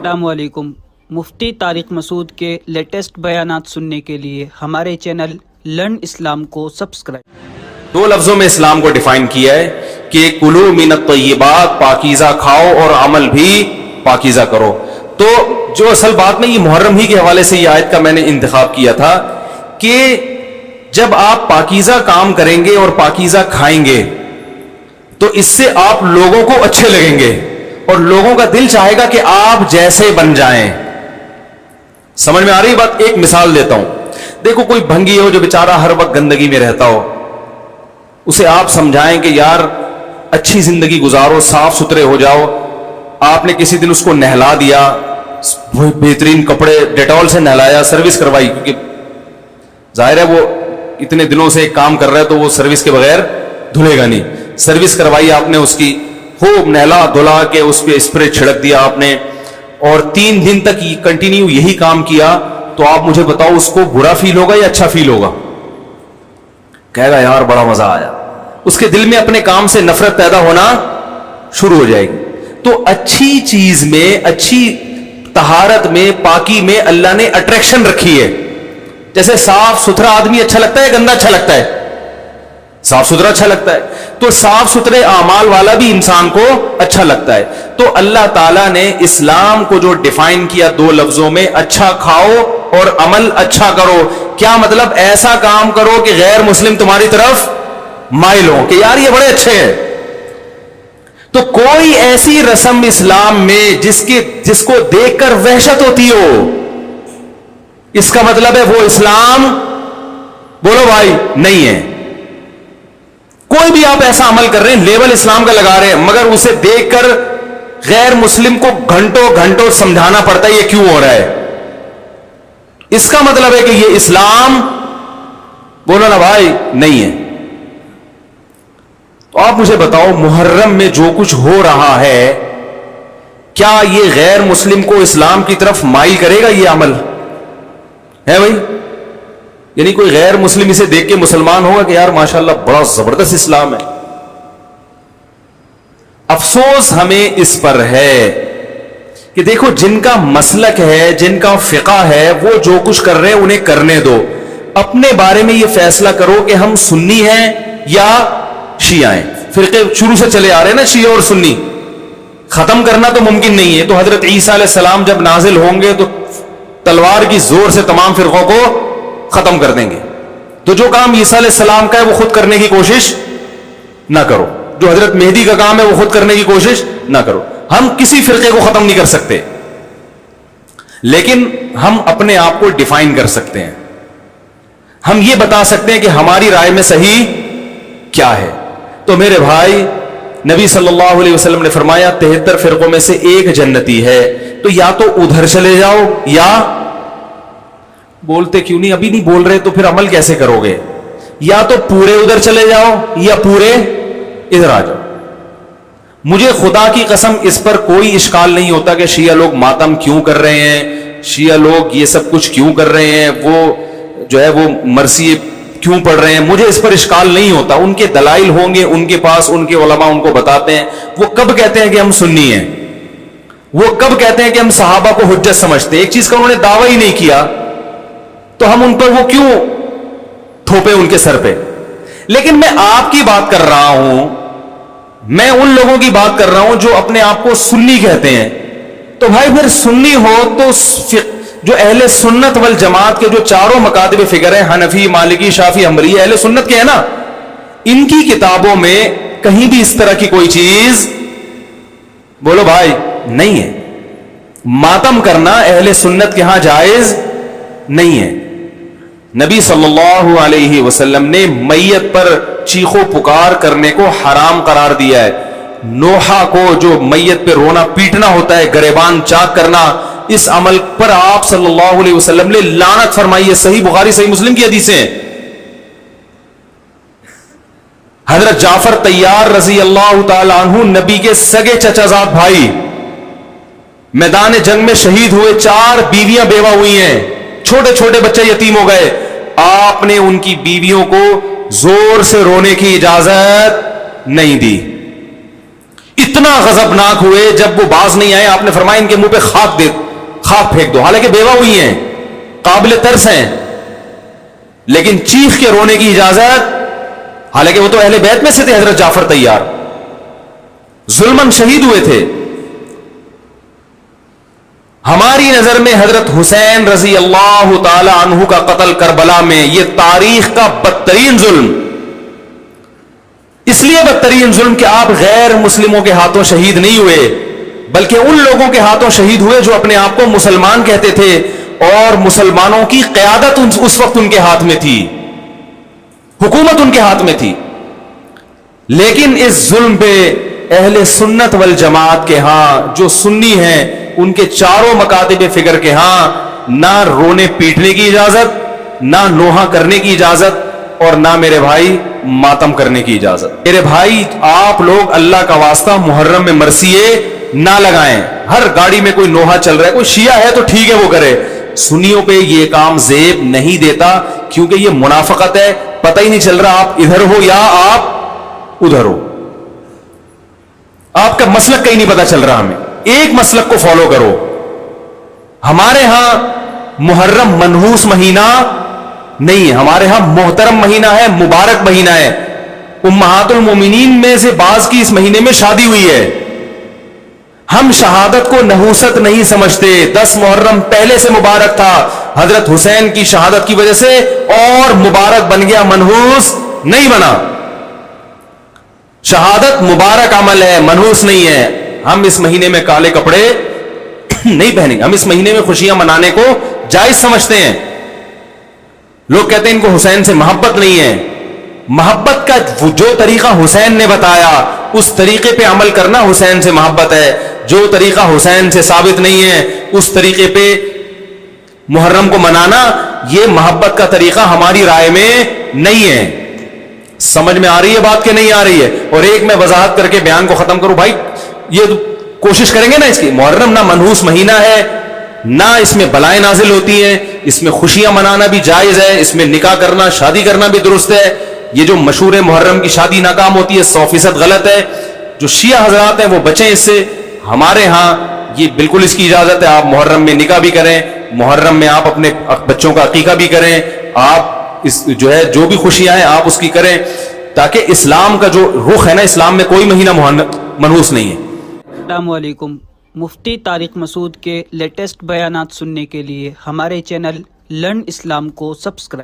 السلام علیکم۔ مفتی طارق مسعود کے لیٹسٹ بیانات سننے کے لیے ہمارے چینل لرن اسلام کو سبسکرائب۔ دو لفظوں میں اسلام کو ڈیفائن کیا ہے کہ کلوا من الطیبات، پاکیزہ کھاؤ اور عمل بھی پاکیزہ کرو۔ تو جو اصل بات میں یہ محرم ہی کے حوالے سے یہ آیت کا میں نے انتخاب کیا تھا کہ جب آپ پاکیزہ کام کریں گے اور پاکیزہ کھائیں گے تو اس سے آپ لوگوں کو اچھے لگیں گے اور لوگوں کا دل چاہے گا کہ آپ جیسے بن جائیں۔ سمجھ میں آ رہی بات؟ ایک مثال دیتا ہوں۔ دیکھو کوئی بھنگی ہو جو بیچارہ ہر وقت گندگی میں رہتا ہو، اسے آپ سمجھائیں کہ یار اچھی زندگی گزارو، صاف ستھرے ہو جاؤ۔ آپ نے کسی دن اس کو نہلا دیا، بہترین کپڑے ڈیٹول سے نہلایا، سروس کروائی، کیونکہ ظاہر ہے وہ اتنے دنوں سے ایک کام کر رہا ہے تو وہ سروس کے بغیر دھلے گا نہیں۔ سروس کروائی آپ نے اس کی، خوب نہلا دھلا کے اس پہ اسپرے چھڑک دیا آپ نے، اور 3 دن تک کنٹینیو یہی کام کیا، تو آپ مجھے بتاؤ اس کو برا فیل ہوگا یا اچھا فیل ہوگا؟ کہے گا یار بڑا مزہ آیا۔ اس کے دل میں اپنے کام سے نفرت پیدا ہونا شروع ہو جائے گی۔ تو اچھی چیز میں، اچھی طہارت میں، پاکی میں اللہ نے اٹریکشن رکھی ہے۔ جیسے صاف ستھرا آدمی اچھا لگتا ہے، گندا اچھا لگتا ہے؟ صاف ستھرا اچھا لگتا ہے۔ تو صاف ستھرے اعمال والا بھی انسان کو اچھا لگتا ہے۔ تو اللہ تعالیٰ نے اسلام کو جو ڈیفائن کیا 2 لفظوں میں، اچھا کھاؤ اور عمل اچھا کرو۔ کیا مطلب؟ ایسا کام کرو کہ غیر مسلم تمہاری طرف مائل ہو کہ یار یہ بڑے اچھے ہیں۔ تو کوئی ایسی رسم اسلام میں جس کو دیکھ کر وحشت ہوتی ہو، اس کا مطلب ہے وہ اسلام، بولو بھائی، نہیں ہے۔ کوئی بھی آپ ایسا عمل کر رہے ہیں، لیبل اسلام کا لگا رہے ہیں، مگر اسے دیکھ کر غیر مسلم کو گھنٹوں گھنٹوں سمجھانا پڑتا ہے یہ کیوں ہو رہا ہے، اس کا مطلب ہے کہ یہ اسلام، بولو نا بھائی، نہیں ہے۔ تو آپ مجھے بتاؤ محرم میں جو کچھ ہو رہا ہے، کیا یہ غیر مسلم کو اسلام کی طرف مائل کرے گا؟ یہ عمل ہے بھائی؟ یعنی کوئی غیر مسلم اسے دیکھ کے مسلمان ہوگا کہ یار ماشاءاللہ بڑا زبردست اسلام ہے؟ افسوس ہمیں اس پر ہے کہ دیکھو جن کا مسلک ہے، جن کا فقہ ہے، وہ جو کچھ کر رہے ہیں انہیں کرنے دو۔ اپنے بارے میں یہ فیصلہ کرو کہ ہم سنی ہیں یا شیعہ ہیں۔ فرقے شروع سے چلے آ رہے ہیں نا، شیعہ اور سنی، ختم کرنا تو ممکن نہیں ہے۔ تو حضرت عیسیٰ علیہ السلام جب نازل ہوں گے تو تلوار کی زور سے تمام فرقوں کو ختم کر دیں گے۔ تو جو کام عیسیٰ علیہ السلام کا ہے وہ خود کرنے کی کوشش نہ کرو، جو حضرت مہدی کا کام ہے وہ خود کرنے کی کوشش نہ کرو۔ ہم کسی فرقے کو ختم نہیں کر سکتے، لیکن ہم اپنے آپ کو ڈیفائن کر سکتے ہیں۔ ہم یہ بتا سکتے ہیں کہ ہماری رائے میں صحیح کیا ہے۔ تو میرے بھائی، نبی صلی اللہ علیہ وسلم نے فرمایا 73 فرقوں میں سے ایک جنتی ہے، تو یا تو ادھر چلے جاؤ، یا بولتے کیوں نہیں؟ ابھی نہیں بول رہے تو پھر عمل کیسے کرو گے؟ یا تو پورے ادھر چلے جاؤ یا پورے ادھر آ جاؤ۔ مجھے خدا کی قسم اس پر کوئی اشکال نہیں ہوتا کہ شیعہ لوگ ماتم کیوں کر رہے ہیں، شیعہ لوگ یہ سب کچھ کیوں کر رہے ہیں، وہ جو ہے وہ مرثیے کیوں پڑھ رہے ہیں، مجھے اس پر اشکال نہیں ہوتا۔ ان کے دلائل ہوں گے ان کے پاس، ان کے علماء ان کو بتاتے ہیں۔ وہ کب کہتے ہیں کہ ہم سنی ہیں؟ وہ کب کہتے ہیں کہ ہم صحابہ کو حجت سمجھتے ہیں؟ ایک چیز کا انہوں نے دعویٰ ہی نہیں کیا، تو ہم ان پر وہ کیوں تھوپے ان کے سر پہ؟ لیکن میں آپ کی بات کر رہا ہوں، میں ان لوگوں کی بات کر رہا ہوں جو اپنے آپ کو سنی کہتے ہیں۔ تو بھائی پھر سنی ہو تو جو اہل سنت والجماعت کے جو چاروں مکاتب فکر ہیں، حنفی، مالکی، شافعی، حنبلی، اہل سنت کے ہیں نا، ان کی کتابوں میں کہیں بھی اس طرح کی کوئی چیز، بولو بھائی، نہیں ہے۔ ماتم کرنا اہل سنت کے ہاں جائز نہیں ہے۔ نبی صلی اللہ علیہ وسلم نے میت پر چیخو پکار کرنے کو حرام قرار دیا ہے۔ نوحہ کو جو میت پہ رونا پیٹنا ہوتا ہے، گریبان چاک کرنا، اس عمل پر آپ صلی اللہ علیہ وسلم نے لعنت فرمائی ہے۔ صحیح بخاری، صحیح مسلم کی حدیثیں ہیں۔ حضرت جعفر طیار رضی اللہ تعالی عنہ نبی کے سگے چچا زاد بھائی، میدان جنگ میں شہید ہوئے، 4 بیویاں بیوہ ہوئی ہیں، چھوٹے چھوٹے بچے یتیم ہو گئے۔ آپ نے ان کی بیویوں کو زور سے رونے کی اجازت نہیں دی۔ اتنا اتنا غضبناک ہوئے جب وہ باز نہیں آئے. آپ نے فرمایا ان کے منہ پہ خاک پھینک دو. حالانکہ بیوہ ہوئی ہیں, قابل ترس ہیں, لیکن چیخ کے رونے کی اجازت, حالانکہ وہ تو اہل بیت میں سے تھے. حضرت جعفر طیار ظلمن شہید ہوئے تھے. ہماری نظر میں حضرت حسین رضی اللہ تعالی عنہ کا قتل کربلا میں یہ تاریخ کا بدترین ظلم, اس لیے بدترین ظلم کہ آپ غیر مسلموں کے ہاتھوں شہید نہیں ہوئے, بلکہ ان لوگوں کے ہاتھوں شہید ہوئے جو اپنے آپ کو مسلمان کہتے تھے, اور مسلمانوں کی قیادت اس وقت ان کے ہاتھ میں تھی, حکومت ان کے ہاتھ میں تھی. لیکن اس ظلم پہ اہل سنت والجماعت کے ہاں, جو سنی ہیں, ان کے چاروں مکاتب فکر کے ہاں نہ رونے پیٹنے کی اجازت, نہ نوحہ کرنے کی اجازت, اور نہ میرے بھائی ماتم کرنے کی اجازت. میرے بھائی آپ لوگ اللہ کا واسطہ محرم میں مرثیے نہ لگائیں. ہر گاڑی میں کوئی نوحہ چل رہا ہے, کوئی شیعہ ہے تو ٹھیک ہے وہ کرے, سنیوں پہ یہ کام زیب نہیں دیتا, کیونکہ یہ منافقت ہے. پتہ ہی نہیں چل رہا آپ ادھر ہو یا آپ ادھر ہو, آپ کا مسلک کہیں نہیں پتا چل رہا. ہمیں ایک مسلک کو فالو کرو. ہمارے ہاں محرم منحوس مہینہ نہیں ہے, ہمارے ہاں محترم مہینہ ہے, مبارک مہینہ ہے. امہات المومنین میں سے بعض کی اس مہینے میں شادی ہوئی ہے. ہم شہادت کو نحوست نہیں سمجھتے. 10 محرم پہلے سے مبارک تھا, حضرت حسین کی شہادت کی وجہ سے اور مبارک بن گیا, منحوس نہیں بنا. شہادت مبارک عمل ہے, منحوس نہیں ہے. ہم اس مہینے میں کالے کپڑے نہیں پہنیں گے, ہم اس مہینے میں خوشیاں منانے کو جائز سمجھتے ہیں. لوگ کہتے ہیں ان کو حسین سے محبت نہیں ہے. محبت کا جو طریقہ حسین نے بتایا اس طریقے پہ عمل کرنا حسین سے محبت ہے. جو طریقہ حسین سے ثابت نہیں ہے اس طریقے پہ محرم کو منانا یہ محبت کا طریقہ ہماری رائے میں نہیں ہے. سمجھ میں آ رہی ہے بات کہ نہیں آ رہی ہے؟ اور ایک میں وضاحت کر کے بیان کو ختم کروں. بھائی یہ کوشش کریں گے نا اس کی, محرم نہ منحوس مہینہ ہے, نہ اس میں بلائیں نازل ہوتی ہیں, اس میں خوشیاں منانا بھی جائز ہے, اس میں نکاح کرنا شادی کرنا بھی درست ہے. یہ جو مشہور محرم کی شادی ناکام ہوتی ہے 100% غلط ہے. جو شیعہ حضرات ہیں وہ بچیں اس سے. ہمارے ہاں یہ بالکل اس کی اجازت ہے, آپ محرم میں نکاح بھی کریں, محرم میں آپ اپنے بچوں کا عقیقہ بھی کریں, آپ اس جو ہے جو بھی خوشیاں ہیں آپ اس کی کریں, تاکہ اسلام کا جو رخ ہے نا, اسلام میں کوئی مہینہ منحوس نہیں ہے. السلام علیکم. مفتی طارق مسعود کے لیٹسٹ بیانات سننے کے لیے ہمارے چینل لرن اسلام کو سبسکرائب